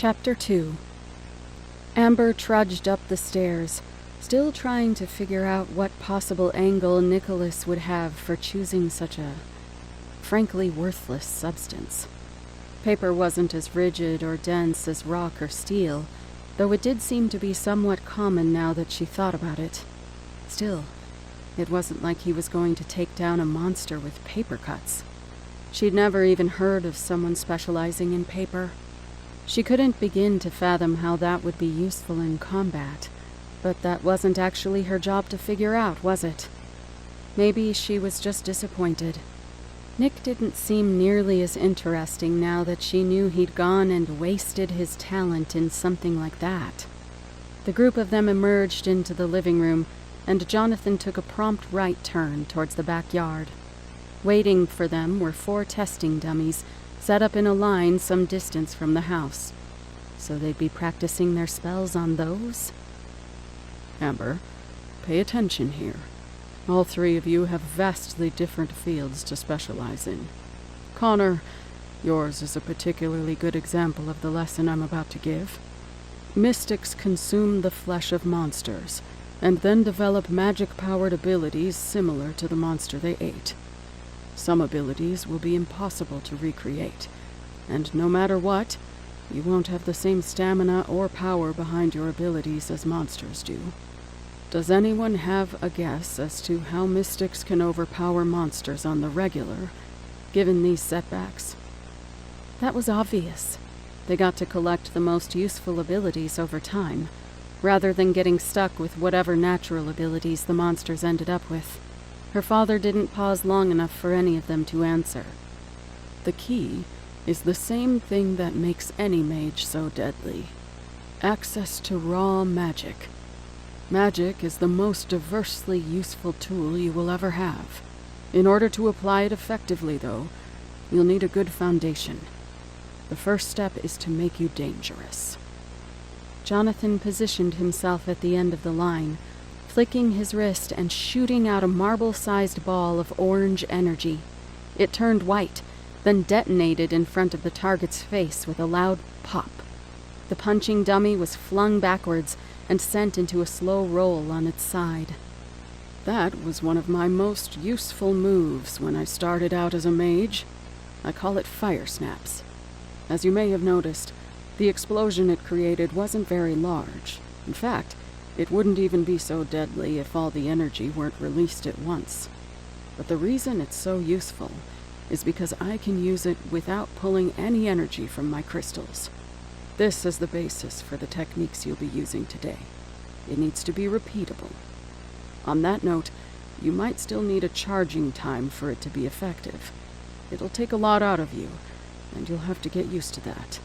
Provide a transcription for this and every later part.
Chapter 2. Amber trudged up the stairs, still trying to figure out what possible angle Nicholas would have for choosing such a frankly worthless substance. Paper wasn't as rigid or dense as rock or steel, though it did seem to be somewhat common now that she thought about it. Still, it wasn't like he was going to take down a monster with paper cuts. She'd never even heard of someone specializing in paper. She couldn't begin to fathom how that would be useful in combat, but that wasn't actually her job to figure out, was it? Maybe she was just disappointed. Nick didn't seem nearly as interesting now that she knew he'd gone and wasted his talent in something like that. The group of them emerged into the living room, and Jonathan took a prompt right turn towards the backyard. Waiting for them were 4 testing dummies, set up in a line some distance from the house. So they'd be practicing their spells on those? Amber, pay attention here. All 3 of you have vastly different fields to specialize in. Connor, yours is a particularly good example of the lesson I'm about to give. Mystics consume the flesh of monsters, and then develop magic-powered abilities similar to the monster they ate. Some abilities will be impossible to recreate, and no matter what, you won't have the same stamina or power behind your abilities as monsters do. Does anyone have a guess as to how mystics can overpower monsters on the regular, given these setbacks? That was obvious. They got to collect the most useful abilities over time, rather than getting stuck with whatever natural abilities the monsters ended up with. Her father didn't pause long enough for any of them to answer. The key is the same thing that makes any mage so deadly: access to raw magic. Magic is the most diversely useful tool you will ever have. In order to apply it effectively, though, you'll need a good foundation. The first step is to make you dangerous. Jonathan positioned himself at the end of the line, flicking his wrist and shooting out a marble-sized ball of orange energy. It turned white, then detonated in front of the target's face with a loud pop. The punching dummy was flung backwards and sent into a slow roll on its side. That was one of my most useful moves when I started out as a mage. I call it fire snaps. As you may have noticed, the explosion it created wasn't very large. In fact, it wouldn't even be so deadly if all the energy weren't released at once. But the reason it's so useful is because I can use it without pulling any energy from my crystals. This is the basis for the techniques you'll be using today. It needs to be repeatable. On that note, you might still need a charging time for it to be effective. It'll take a lot out of you, and you'll have to get used to that.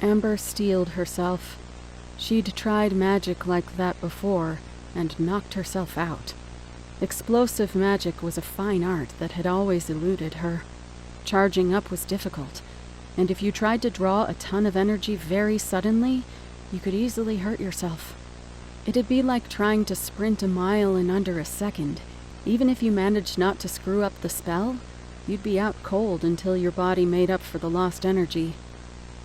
Amber steeled herself. She'd tried magic like that before, and knocked herself out. Explosive magic was a fine art that had always eluded her. Charging up was difficult, and if you tried to draw a ton of energy very suddenly, you could easily hurt yourself. It'd be like trying to sprint a mile in under a second. Even if you managed not to screw up the spell, you'd be out cold until your body made up for the lost energy.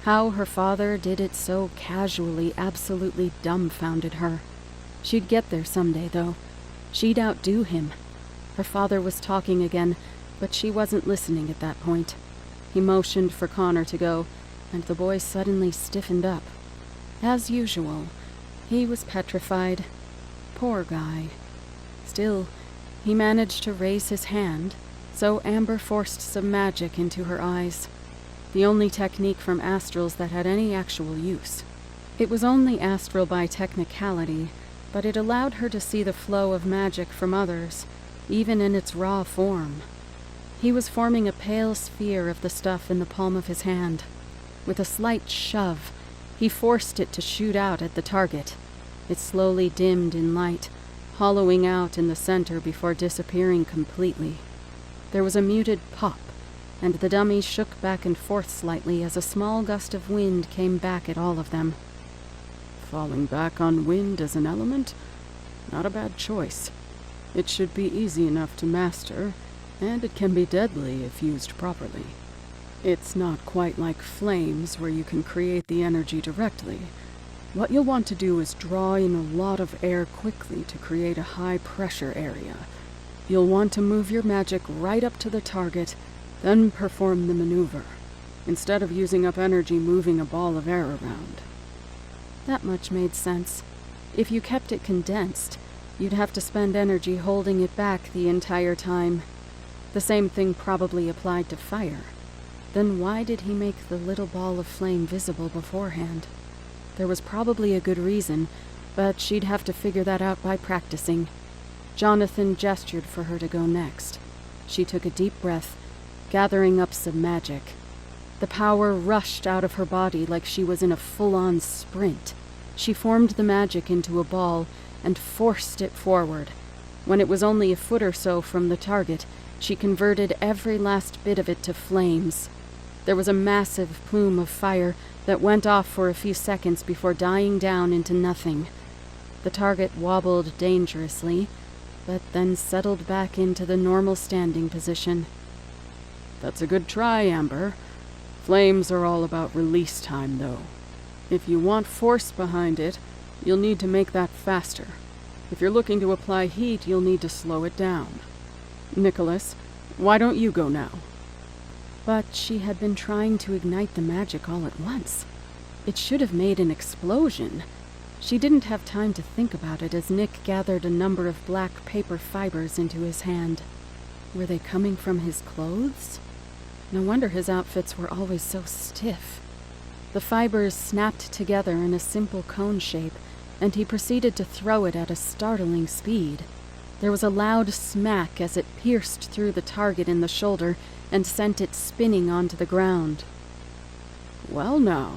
How her father did it so casually absolutely dumbfounded her. She'd get there someday, though. She'd outdo him. Her father was talking again, but she wasn't listening at that point. He motioned for Connor to go, and the boy suddenly stiffened up. As usual, he was petrified. Poor guy. Still, he managed to raise his hand, so Amber forced some magic into her eyes. The only technique from astrals that had any actual use. It was only astral by technicality, but it allowed her to see the flow of magic from others, even in its raw form. He was forming a pale sphere of the stuff in the palm of his hand. With a slight shove, he forced it to shoot out at the target. It slowly dimmed in light, hollowing out in the center before disappearing completely. There was a muted pop, and the dummy shook back and forth slightly as a small gust of wind came back at all of them. Falling back on wind as an element? Not a bad choice. It should be easy enough to master, and it can be deadly if used properly. It's not quite like flames where you can create the energy directly. What you'll want to do is draw in a lot of air quickly to create a high-pressure area. You'll want to move your magic right up to the target, then perform the maneuver, instead of using up energy moving a ball of air around. That much made sense. If you kept it condensed, you'd have to spend energy holding it back the entire time. The same thing probably applied to fire. Then why did he make the little ball of flame visible beforehand? There was probably a good reason, but she'd have to figure that out by practicing. Jonathan gestured for her to go next. She took a deep breath, gathering up some magic. The power rushed out of her body like she was in a full-on sprint. She formed the magic into a ball and forced it forward. When it was only a foot or so from the target, she converted every last bit of it to flames. There was a massive plume of fire that went off for a few seconds before dying down into nothing. The target wobbled dangerously, but then settled back into the normal standing position. That's a good try, Amber. Flames are all about release time, though. If you want force behind it, you'll need to make that faster. If you're looking to apply heat, you'll need to slow it down. Nicholas, why don't you go now? But she had been trying to ignite the magic all at once. It should have made an explosion. She didn't have time to think about it as Nick gathered a number of black paper fibers into his hand. Were they coming from his clothes? No wonder his outfits were always so stiff. The fibers snapped together in a simple cone shape, and he proceeded to throw it at a startling speed. There was a loud smack as it pierced through the target in the shoulder and sent it spinning onto the ground. Well now,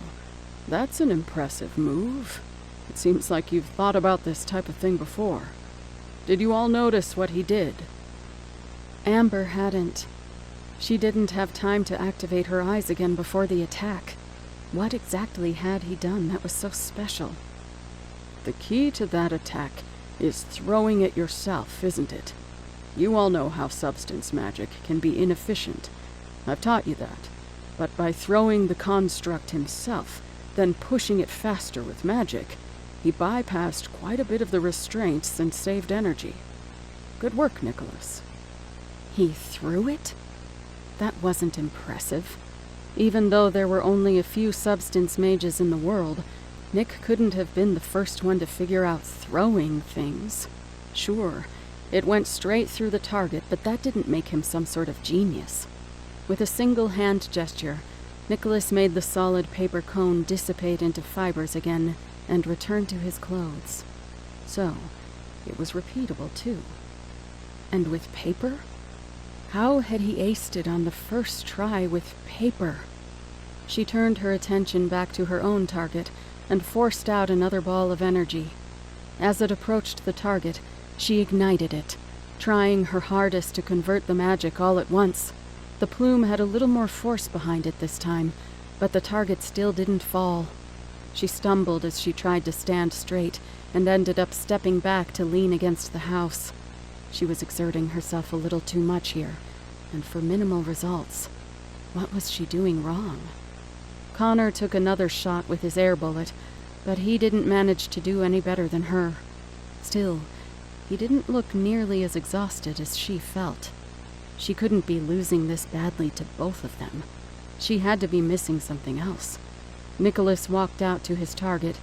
that's an impressive move. It seems like you've thought about this type of thing before. Did you all notice what he did? Amber hadn't. She didn't have time to activate her eyes again before the attack. What exactly had he done that was so special? The key to that attack is throwing it yourself, isn't it? You all know how substance magic can be inefficient. I've taught you that. But by throwing the construct himself, then pushing it faster with magic, he bypassed quite a bit of the restraints and saved energy. Good work, Nicholas. He threw it? That wasn't impressive. Even though there were only a few substance mages in the world, Nick couldn't have been the first one to figure out throwing things. Sure, it went straight through the target, but that didn't make him some sort of genius. With a single hand gesture, Nicholas made the solid paper cone dissipate into fibers again and return to his clothes. So, it was repeatable too. And with paper? How had he aced it on the first try with paper? She turned her attention back to her own target and forced out another ball of energy. As it approached the target, she ignited it, trying her hardest to convert the magic all at once. The plume had a little more force behind it this time, but the target still didn't fall. She stumbled as she tried to stand straight and ended up stepping back to lean against the house. She was exerting herself a little too much here, and for minimal results. What was she doing wrong? Connor took another shot with his air bullet, but he didn't manage to do any better than her. Still, he didn't look nearly as exhausted as she felt. She couldn't be losing this badly to both of them. She had to be missing something else. Nicholas walked out to his target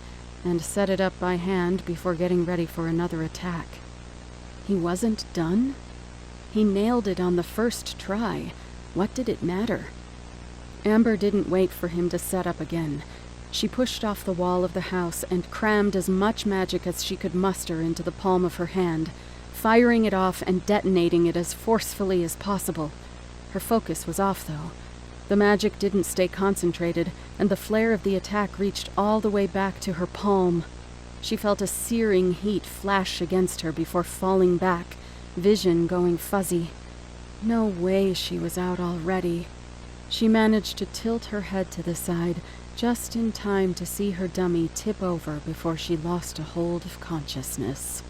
and set it up by hand before getting ready for another attack. He wasn't done? He nailed it on the first try. What did it matter? Amber didn't wait for him to set up again. She pushed off the wall of the house and crammed as much magic as she could muster into the palm of her hand, firing it off and detonating it as forcefully as possible. Her focus was off, though. The magic didn't stay concentrated, and the flare of the attack reached all the way back to her palm. She felt a searing heat flash against her before falling back, vision going fuzzy. No way she was out already. She managed to tilt her head to the side, just in time to see her dummy tip over before she lost a hold of consciousness.